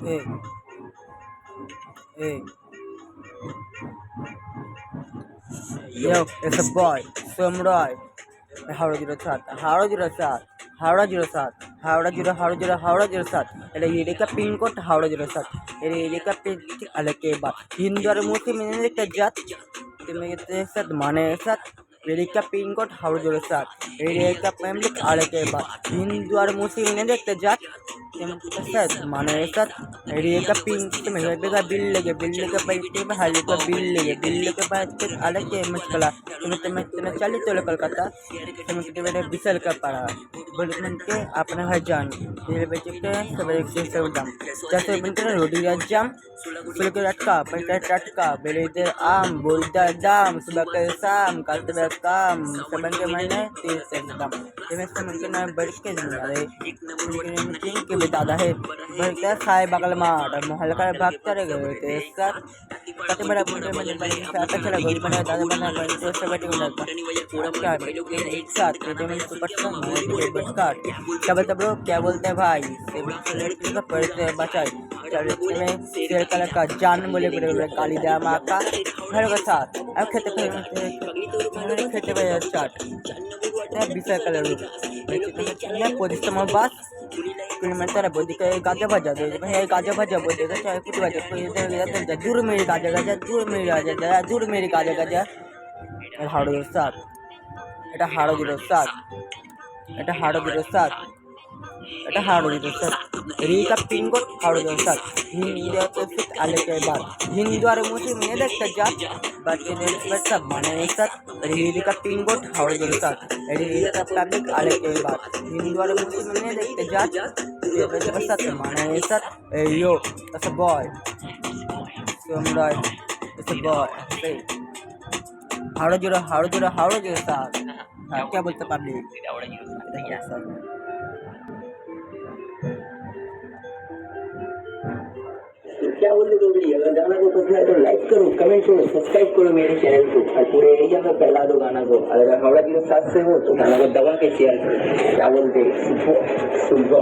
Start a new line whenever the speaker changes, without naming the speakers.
Hey, hey, yo, it's a boy, Samurai. Howrah 07, Howrah 07, Howrah 07, Howrah 0, Howrah 0, Howrah 07. এটা এলাকা pin code Howrah 07 এর এলাকা pin আলাকে বা হিন্দু আর মুসলিম মিলে একটা জাত তুমি সাথ মানে সাথ এলাকা পিনকোড হাওড়া 07 এর এলাকা ফ্যামিলি আলাকে বা হিন্দু আর মুসলিম মিলে একটা জাত সাথ মানে সাথ এর এলাকা পিন তুমি বেगा बिल्ले के बैठे हाले का बिल्ले के बाद आलाके मचकला तुम्हें चली तो कलकत्ता तुम्हें बेटे बिसल का पड़ा बोले के अपने भाई जान ये बेटे के सब एक से दाम जैसे बनते रोटी जाम सुल के रटका पैसा टटका बेले इधर आम बोलता दाम सुबह के शाम करते हुए काम सब के महीने 30 से दाम तुम्हें समझ के ना बढ़ के अरे मीटिंग के दादा है भर के खाए बगल मार मोहल्ला का भागते रह गए थे सर कते बड़ा बुढ़े में आता चला गोल बना दादा बना तो सब बैठे बना क्या एक साथ में सुपर काट क्या बोलते ब्रो क्या बोलते हैं भाई का पढ़ते बचाई में शेर कलर का जान बोले काली दया माँ का घर का साथ अब खेते चाट বিশাল কালার পঁচিশটা আমার বাস কিলোমিটার বদিকে গাজা ভাজা এই গাজা ভাজা বদিকে ফুটি ভাজা দূর মেরে দূর মেরে গাজা হাড়ো 07 এটা হাড়ো 07 এটা হাড়ো 07 এটা হাড়ো 07 रीका पिन कोड हाड़ो 07 हिंदू आले के बाद हिंदू और मुस्लिम में देखते जात बट सब माने साथ रीका पिन कोड हाड़ो 07 रीका पब्लिक आले के बाद हिंदू और मुस्लिम में देखते जात ये सब माने साथ यो that's a boy samurai it's a boy हाड़ो 07 क्या बोलते पब्लिक
क्या बोलते तो भी अगर गाना को पसंद है तो लाइक करो कमेंट करो सब्सक्राइब करो मेरे चैनल को और पूरे एरिया में फैला दो गाना को अगर हावड़ा 07 से हो तो गाना को दबा के शेयर करो क्या बोलते सुबह